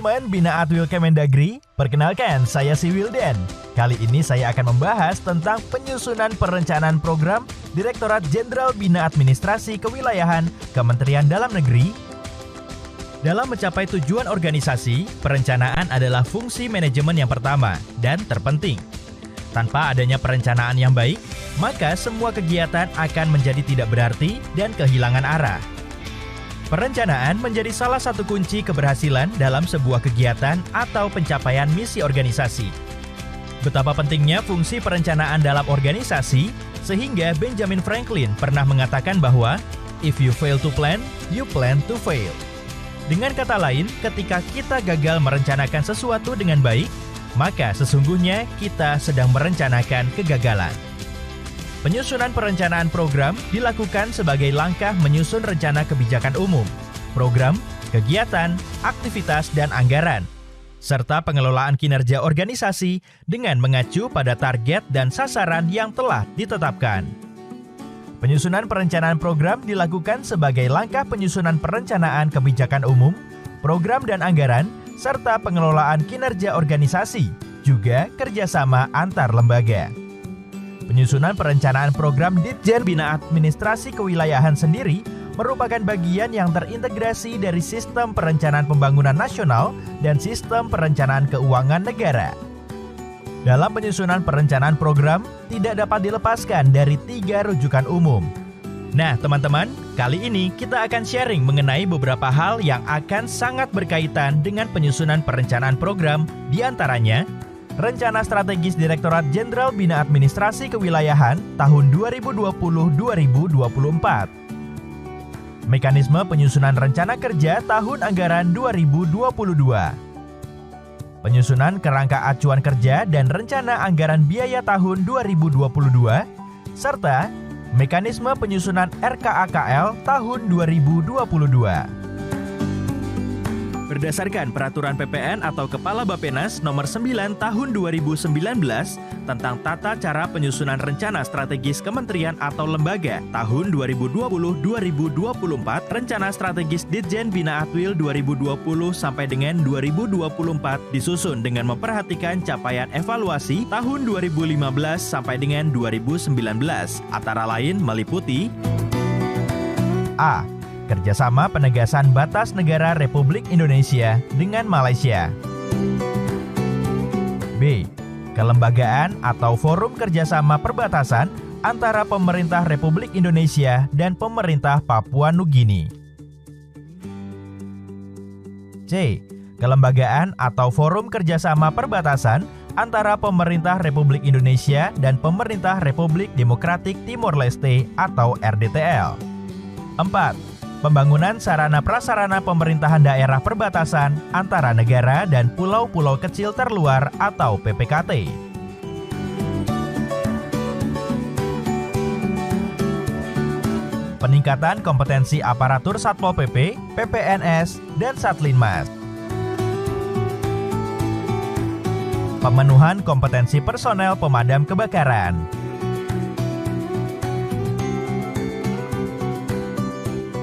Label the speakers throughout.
Speaker 1: teman-teman Bina Atwil Kemendagri, perkenalkan saya si Wildan. Kali ini saya akan membahas tentang penyusunan perencanaan program Direktorat Jenderal Bina Administrasi Kewilayahan Kementerian Dalam Negeri. Dalam mencapai tujuan organisasi, perencanaan adalah fungsi manajemen yang pertama dan terpenting. Tanpa adanya perencanaan yang baik, maka semua kegiatan akan menjadi tidak berarti dan kehilangan arah. Perencanaan menjadi salah satu kunci keberhasilan dalam sebuah kegiatan atau pencapaian misi organisasi. Betapa pentingnya fungsi perencanaan dalam organisasi, sehingga Benjamin Franklin pernah mengatakan bahwa if you fail to plan, you plan to fail. Dengan kata lain, ketika kita gagal merencanakan sesuatu dengan baik, maka sesungguhnya kita sedang merencanakan kegagalan. Penyusunan perencanaan program dilakukan sebagai langkah menyusun rencana kebijakan umum, program, kegiatan, aktivitas, dan anggaran, serta pengelolaan kinerja organisasi dengan mengacu pada target dan sasaran yang telah ditetapkan. Penyusunan perencanaan program dilakukan sebagai langkah penyusunan perencanaan kebijakan umum, program dan anggaran, serta pengelolaan kinerja organisasi, juga kerjasama antar lembaga. Penyusunan perencanaan program Ditjen Bina Administrasi Kewilayahan sendiri merupakan bagian yang terintegrasi dari Sistem Perencanaan Pembangunan Nasional dan Sistem Perencanaan Keuangan Negara. Dalam penyusunan perencanaan program, tidak dapat dilepaskan dari 3 rujukan umum. Nah, teman-teman, kali ini kita akan sharing mengenai beberapa hal yang akan sangat berkaitan dengan penyusunan perencanaan program, diantaranya Rencana Strategis Direktorat Jenderal Bina Administrasi Kewilayahan tahun 2020-2024. Mekanisme penyusunan rencana kerja tahun anggaran 2022. Penyusunan kerangka acuan kerja dan rencana anggaran biaya tahun 2022, serta mekanisme penyusunan RKAKL tahun 2022. Berdasarkan Peraturan PPN atau Kepala Bappenas Nomor 9 Tahun 2019 tentang tata cara penyusunan rencana strategis kementerian atau lembaga tahun 2020-2024, Rencana Strategis Ditjen Bina Atwil 2020 sampai dengan 2024 disusun dengan memperhatikan capaian evaluasi tahun 2015 sampai dengan 2019, antara lain meliputi A. Kerjasama penegasan batas negara Republik Indonesia dengan Malaysia. B. Kelembagaan atau forum kerjasama perbatasan antara pemerintah Republik Indonesia dan pemerintah Papua Nugini. C. Kelembagaan atau forum kerjasama perbatasan antara pemerintah Republik Indonesia dan pemerintah Republik Demokratik Timor Leste atau RDTL. 4. Pembangunan sarana prasarana pemerintahan daerah perbatasan antara negara dan pulau-pulau kecil terluar atau PPKT. Peningkatan kompetensi aparatur Satpol PP, PPNS, dan Satlinmas. Pemenuhan kompetensi personel pemadam kebakaran.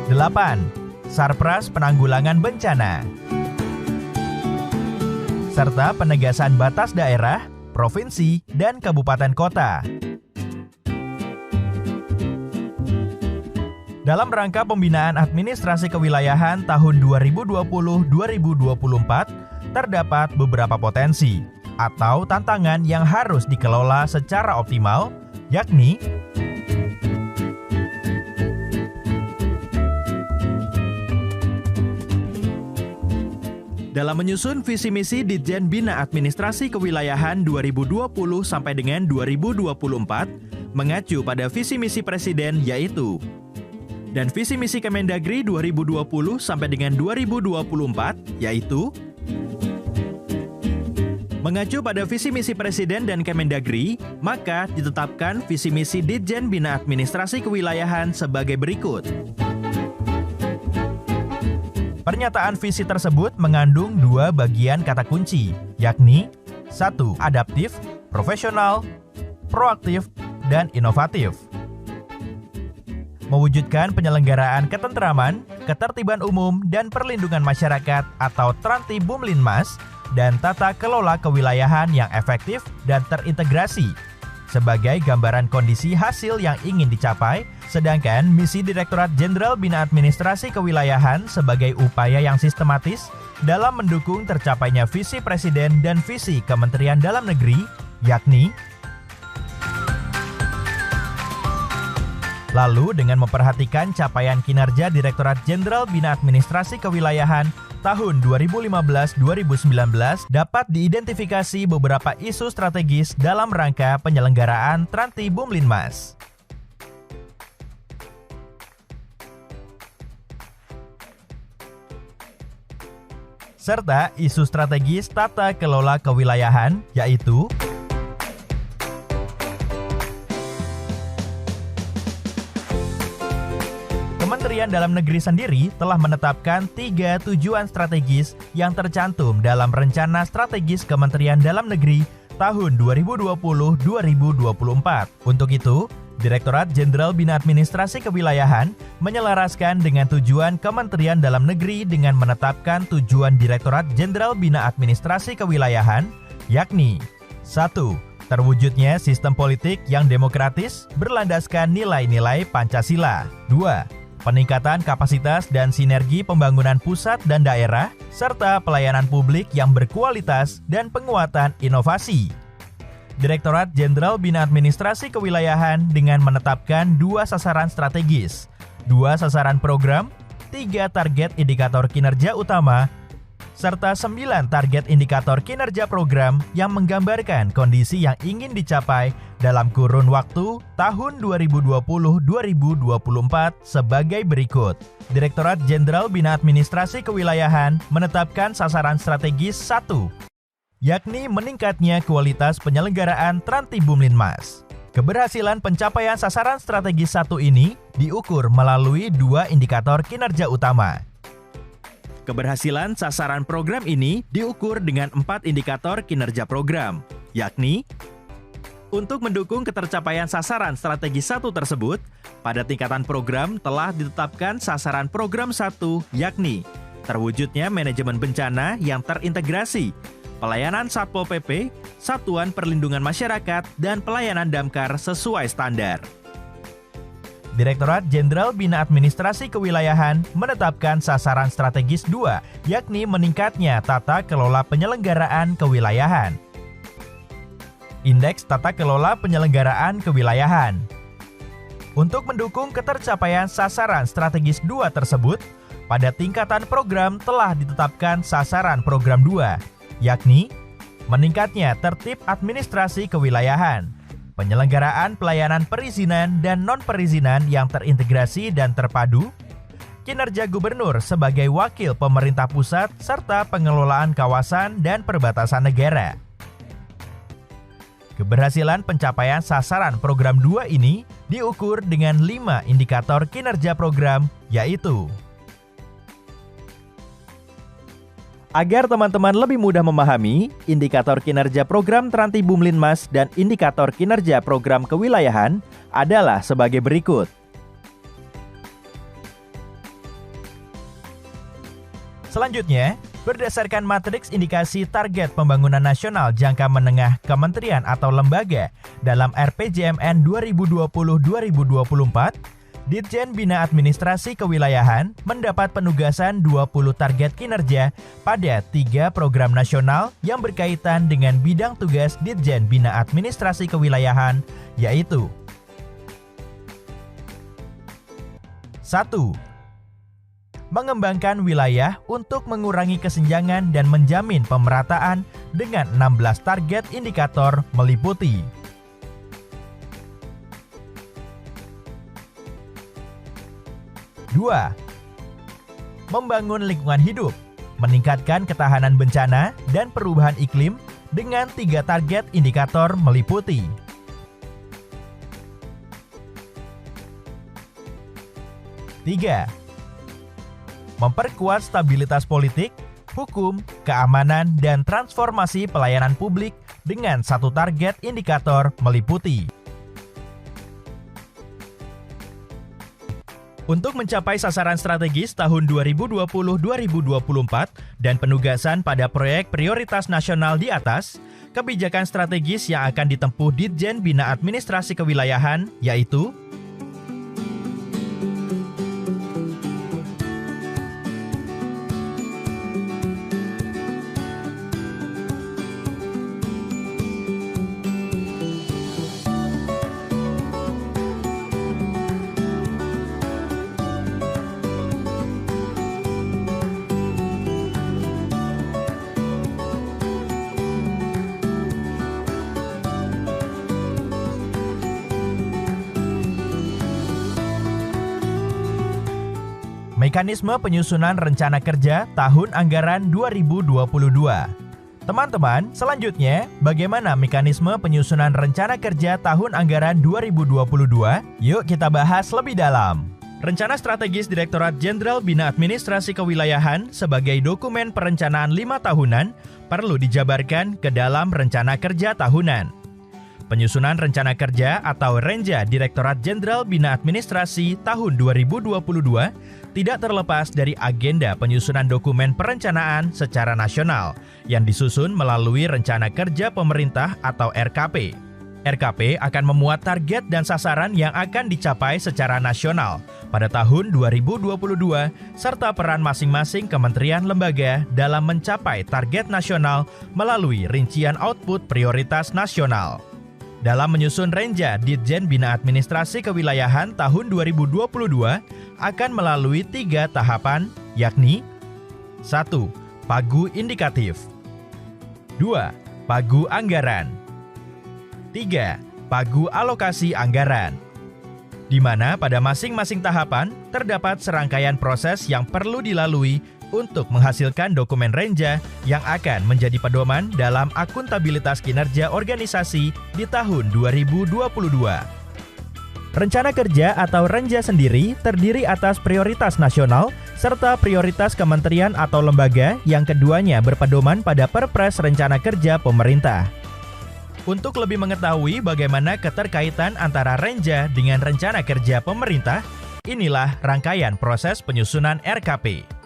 Speaker 1: Delapan, Sarpras penanggulangan bencana, serta penegasan batas daerah, provinsi, dan kabupaten kota. Dalam rangka pembinaan administrasi kewilayahan tahun 2020-2024, terdapat beberapa potensi atau tantangan yang harus dikelola secara optimal, yakni dalam menyusun visi misi Ditjen Bina Administrasi Kewilayahan 2020 sampai dengan 2024 mengacu pada visi misi Presiden yaitu dan visi misi Kemendagri 2020 sampai dengan 2024 yaitu mengacu pada visi misi Presiden dan Kemendagri, maka ditetapkan visi misi Ditjen Bina Administrasi Kewilayahan sebagai berikut. Pernyataan visi tersebut mengandung 2 bagian kata kunci, yakni 1. Adaptif, profesional, proaktif, dan inovatif. mewujudkan penyelenggaraan ketentraman, ketertiban umum, dan perlindungan masyarakat atau Tranti Bumlinmas, dan tata kelola kewilayahan yang efektif dan terintegrasi sebagai gambaran kondisi hasil yang ingin dicapai, sedangkan misi Direktorat Jenderal Bina Administrasi Kewilayahan sebagai upaya yang sistematis dalam mendukung tercapainya visi Presiden dan visi Kementerian Dalam Negeri, yakni lalu dengan memperhatikan capaian kinerja Direktorat Jenderal Bina Administrasi Kewilayahan tahun 2015-2019 dapat diidentifikasi beberapa isu strategis dalam rangka penyelenggaraan Tranti Bumlinmas. Serta isu strategis tata kelola kewilayahan, yaitu Kementerian Dalam Negeri sendiri telah menetapkan 3 tujuan strategis yang tercantum dalam Rencana Strategis Kementerian Dalam Negeri tahun 2020-2024. Untuk itu, Direktorat Jenderal Bina Administrasi Kewilayahan menyelaraskan dengan tujuan Kementerian Dalam Negeri dengan menetapkan tujuan Direktorat Jenderal Bina Administrasi Kewilayahan, yakni 1. Terwujudnya sistem politik yang demokratis berlandaskan nilai-nilai Pancasila. 2. Peningkatan kapasitas dan sinergi pembangunan pusat dan daerah, serta pelayanan publik yang berkualitas dan penguatan inovasi. Direktorat Jenderal Bina Administrasi Kewilayahan dengan menetapkan 2 sasaran strategis, 2 sasaran program, 3 target indikator kinerja utama, serta 9 target indikator kinerja program yang menggambarkan kondisi yang ingin dicapai dalam kurun waktu tahun 2020-2024 sebagai berikut. Direktorat Jenderal Bina Administrasi Kewilayahan menetapkan sasaran strategis 1, yakni meningkatnya kualitas penyelenggaraan Tranti Bumlinmas. Keberhasilan pencapaian sasaran strategis 1 ini diukur melalui 2 indikator kinerja utama. Keberhasilan sasaran program ini diukur dengan 4 indikator kinerja program, yakni untuk mendukung ketercapaian sasaran strategi 1 tersebut, pada tingkatan program telah ditetapkan sasaran program 1, yakni terwujudnya manajemen bencana yang terintegrasi, pelayanan Satpol PP, Satuan Perlindungan Masyarakat, dan pelayanan damkar sesuai standar. Direktorat Jenderal Bina Administrasi Kewilayahan menetapkan sasaran strategis 2, yakni meningkatnya tata kelola penyelenggaraan kewilayahan. Indeks Tata Kelola Penyelenggaraan Kewilayahan. Untuk mendukung ketercapaian sasaran strategis 2 tersebut, pada tingkatan program telah ditetapkan sasaran program 2, yakni meningkatnya tertib administrasi kewilayahan, penyelenggaraan pelayanan perizinan dan non-perizinan yang terintegrasi dan terpadu, kinerja gubernur sebagai wakil pemerintah pusat, serta pengelolaan kawasan dan perbatasan negara. Keberhasilan pencapaian sasaran program 2 ini diukur dengan 5 indikator kinerja program, yaitu agar teman-teman lebih mudah memahami, indikator kinerja program Tranti Bumlinmas dan indikator kinerja program kewilayahan adalah sebagai berikut. Selanjutnya, berdasarkan matriks indikasi target pembangunan nasional jangka menengah kementerian atau lembaga dalam RPJMN 2020-2024, Ditjen Bina Administrasi Kewilayahan mendapat penugasan 20 target kinerja pada 3 program nasional yang berkaitan dengan bidang tugas Ditjen Bina Administrasi Kewilayahan, yaitu 1. Mengembangkan wilayah untuk mengurangi kesenjangan dan menjamin pemerataan dengan 16 target indikator meliputi 2. Membangun lingkungan hidup, meningkatkan ketahanan bencana dan perubahan iklim dengan 3 target indikator meliputi 3. Memperkuat stabilitas politik, hukum, keamanan, dan transformasi pelayanan publik dengan 1 target indikator meliputi Untuk mencapai sasaran strategis tahun 2020-2024 dan penugasan pada proyek prioritas nasional di atas, kebijakan strategis yang akan ditempuh Ditjen Bina Administrasi Kewilayahan yaitu Mekanisme Penyusunan Rencana Kerja Tahun Anggaran 2022. Teman-teman, selanjutnya, bagaimana mekanisme penyusunan rencana kerja tahun anggaran 2022? Yuk kita bahas lebih dalam. Rencana Strategis Direktorat Jenderal Bina Administrasi Kewilayahan sebagai dokumen perencanaan 5 tahunan perlu dijabarkan ke dalam rencana kerja tahunan. Penyusunan Rencana Kerja atau Renja Direktorat Jenderal Bina Administrasi tahun 2022 tidak terlepas dari agenda penyusunan dokumen perencanaan secara nasional yang disusun melalui Rencana Kerja Pemerintah atau RKP. RKP akan memuat target dan sasaran yang akan dicapai secara nasional pada tahun 2022 serta peran masing-masing kementerian lembaga dalam mencapai target nasional melalui rincian output prioritas nasional. Dalam menyusun Renja Ditjen Bina Administrasi Kewilayahan tahun 2022 akan melalui 3 tahapan, yakni 1. Pagu Indikatif 2. Pagu Anggaran 3. Pagu Alokasi Anggaran, di mana pada masing-masing tahapan terdapat serangkaian proses yang perlu dilalui untuk menghasilkan dokumen Renja yang akan menjadi pedoman dalam akuntabilitas kinerja organisasi di tahun 2022. Rencana kerja atau Renja sendiri terdiri atas prioritas nasional serta prioritas kementerian atau lembaga yang keduanya berpedoman pada Perpres Rencana Kerja Pemerintah. Untuk lebih mengetahui bagaimana keterkaitan antara Renja dengan Rencana Kerja Pemerintah, inilah rangkaian proses penyusunan RKP.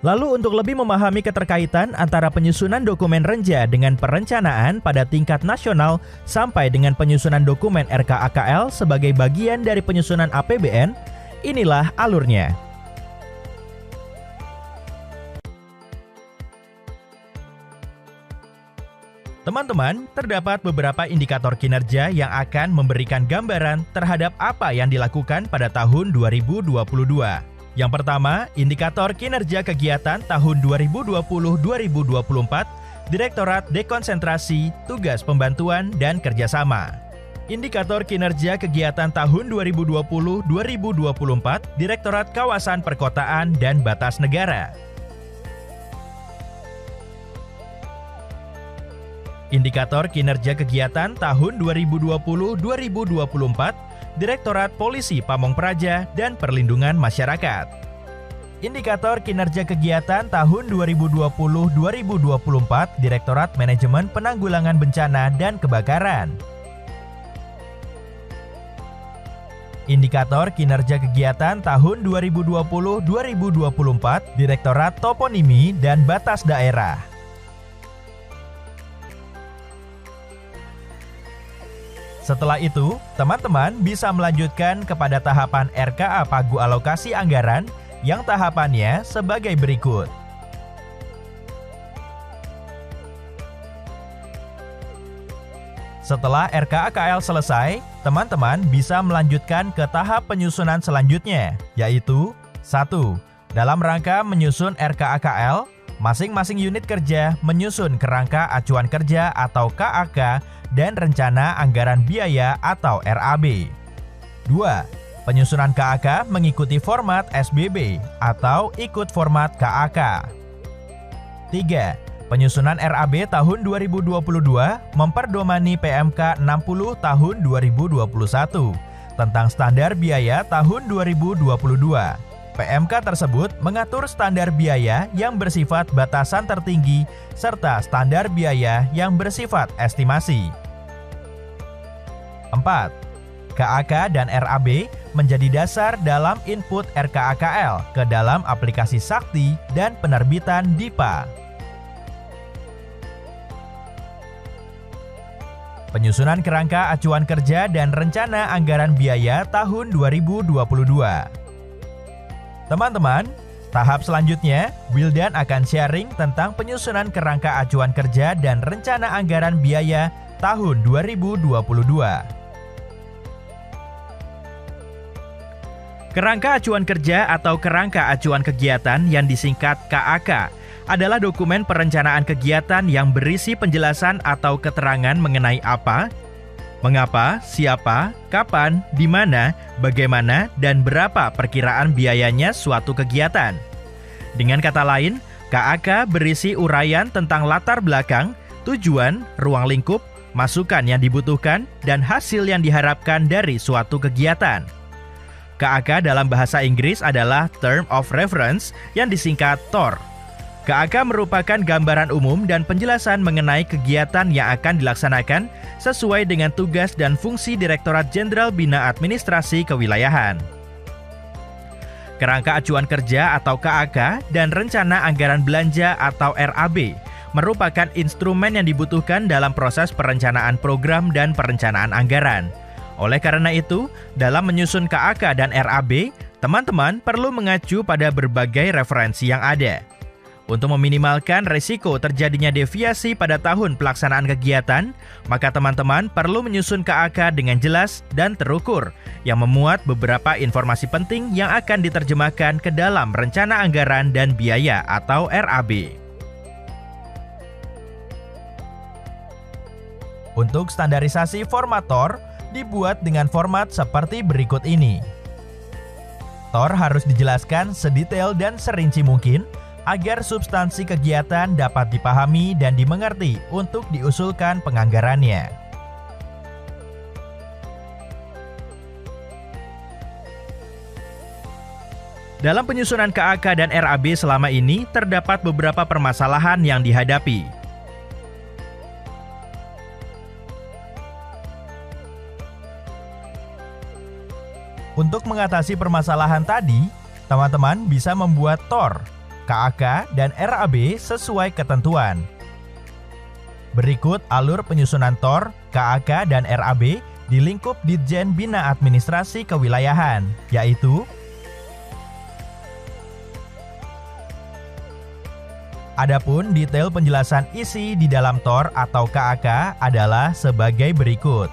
Speaker 1: Lalu untuk lebih memahami keterkaitan antara penyusunan dokumen Renja dengan perencanaan pada tingkat nasional sampai dengan penyusunan dokumen RKAKL sebagai bagian dari penyusunan APBN, inilah alurnya. Teman-teman, terdapat beberapa indikator kinerja yang akan memberikan gambaran terhadap apa yang dilakukan pada tahun 2022. Yang pertama, indikator kinerja kegiatan tahun 2020-2024, Direktorat Dekonsentrasi, Tugas Pembantuan dan Kerjasama. Indikator kinerja kegiatan tahun 2020-2024, Direktorat Kawasan Perkotaan dan Batas Negara. Indikator kinerja kegiatan tahun 2020-2024, Direktorat Polisi Pamong Praja dan Perlindungan Masyarakat. Indikator kinerja kegiatan tahun 2020-2024, Direktorat Manajemen Penanggulangan Bencana dan Kebakaran. Indikator kinerja kegiatan tahun 2020-2024, Direktorat Toponimi dan Batas Daerah. Setelah itu, teman-teman bisa melanjutkan kepada tahapan RKA Pagu Alokasi Anggaran yang tahapannya sebagai berikut. Setelah RKAKL selesai, teman-teman bisa melanjutkan ke tahap penyusunan selanjutnya, yaitu 1. Dalam rangka menyusun RKAKL, masing-masing unit kerja menyusun kerangka acuan kerja atau KAK dan rencana anggaran biaya atau RAB. 2. Penyusunan KAK mengikuti format SBB atau ikut format KAK. 3. Penyusunan RAB tahun 2022 memperdomani PMK 60 tahun 2021 tentang standar biaya tahun 2022. PMK tersebut mengatur standar biaya yang bersifat batasan tertinggi serta standar biaya yang bersifat estimasi. 4. KAK dan RAB menjadi dasar dalam input RKAKL ke dalam aplikasi Sakti dan penerbitan DIPA. Penyusunan kerangka acuan kerja dan rencana anggaran biaya tahun 2022. Teman-teman, tahap selanjutnya, Wildan akan sharing tentang penyusunan kerangka acuan kerja dan rencana anggaran biaya tahun 2022. Kerangka acuan kerja atau kerangka acuan kegiatan yang disingkat KAK adalah dokumen perencanaan kegiatan yang berisi penjelasan atau keterangan mengenai apa, mengapa, siapa, kapan, di mana, bagaimana, dan berapa perkiraan biayanya suatu kegiatan. Dengan kata lain, KAK berisi uraian tentang latar belakang, tujuan, ruang lingkup, masukan yang dibutuhkan, dan hasil yang diharapkan dari suatu kegiatan. KAK dalam bahasa Inggris adalah Term of Reference yang disingkat TOR. KAK merupakan gambaran umum dan penjelasan mengenai kegiatan yang akan dilaksanakan sesuai dengan tugas dan fungsi Direktorat Jenderal Bina Administrasi Kewilayahan. Kerangka acuan kerja atau KAK dan rencana anggaran belanja atau RAB merupakan instrumen yang dibutuhkan dalam proses perencanaan program dan perencanaan anggaran. Oleh karena itu, dalam menyusun KAK dan RAB, teman-teman perlu mengacu pada berbagai referensi yang ada. Untuk meminimalkan risiko terjadinya deviasi pada tahun pelaksanaan kegiatan, maka teman-teman perlu menyusun KAK dengan jelas dan terukur, yang memuat beberapa informasi penting yang akan diterjemahkan ke dalam rencana anggaran dan biaya atau RAB. Untuk standarisasi format TOR, dibuat dengan format seperti berikut ini. TOR harus dijelaskan sedetail dan serinci mungkin agar substansi kegiatan dapat dipahami dan dimengerti untuk diusulkan penganggarannya. Dalam penyusunan KAK dan RAB selama ini terdapat beberapa permasalahan yang dihadapi. Untuk mengatasi permasalahan tadi, teman-teman bisa membuat TOR, KAK, dan RAB sesuai ketentuan. Berikut alur penyusunan TOR, KAK, dan RAB di lingkup Ditjen Bina Administrasi Kewilayahan, yaitu adapun detail penjelasan isi di dalam TOR atau KAK adalah sebagai berikut.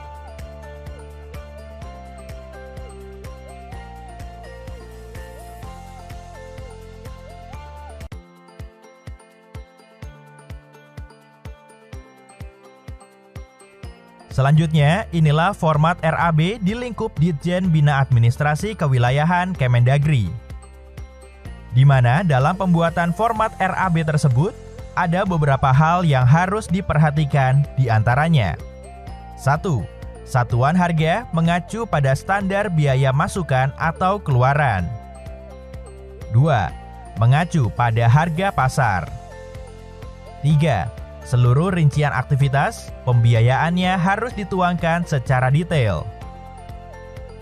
Speaker 1: Selanjutnya, inilah format RAB di lingkup Ditjen Bina Administrasi Kewilayahan Kemendagri. Di mana dalam pembuatan format RAB tersebut, ada beberapa hal yang harus diperhatikan di antaranya. 1. Satuan harga mengacu pada standar biaya masukan atau keluaran. 2. Mengacu pada harga pasar. 3. Seluruh rincian aktivitas, pembiayaannya harus dituangkan secara detail.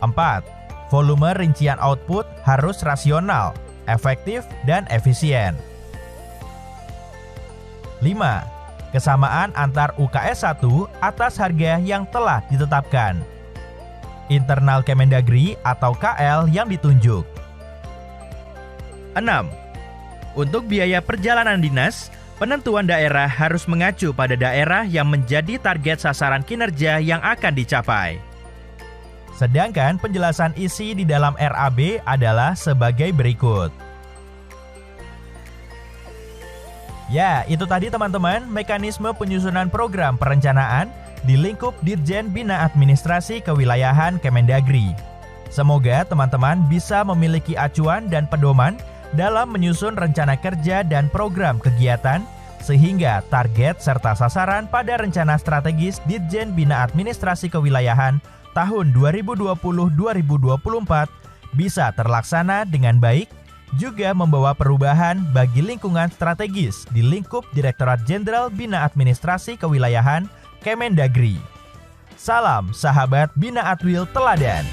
Speaker 1: 4. Volume rincian output harus rasional, efektif, dan efisien. 5. Kesamaan antar UKS 1 atas harga yang telah ditetapkan. Internal Kemendagri atau KL yang ditunjuk. 6. Untuk biaya perjalanan dinas, penentuan daerah harus mengacu pada daerah yang menjadi target sasaran kinerja yang akan dicapai. Sedangkan penjelasan isi di dalam RAB adalah sebagai berikut. Ya, itu tadi teman-teman mekanisme penyusunan program perencanaan di lingkup Ditjen Bina Administrasi Kewilayahan Kemendagri. Semoga teman-teman bisa memiliki acuan dan pedoman dalam menyusun rencana kerja dan program kegiatan, sehingga target serta sasaran pada rencana strategis Ditjen Bina Administrasi Kewilayahan tahun 2020-2024 bisa terlaksana dengan baik, juga membawa perubahan bagi lingkungan strategis di lingkup Direktorat Jenderal Bina Administrasi Kewilayahan Kemendagri. Salam sahabat Bina Atwil Teladan.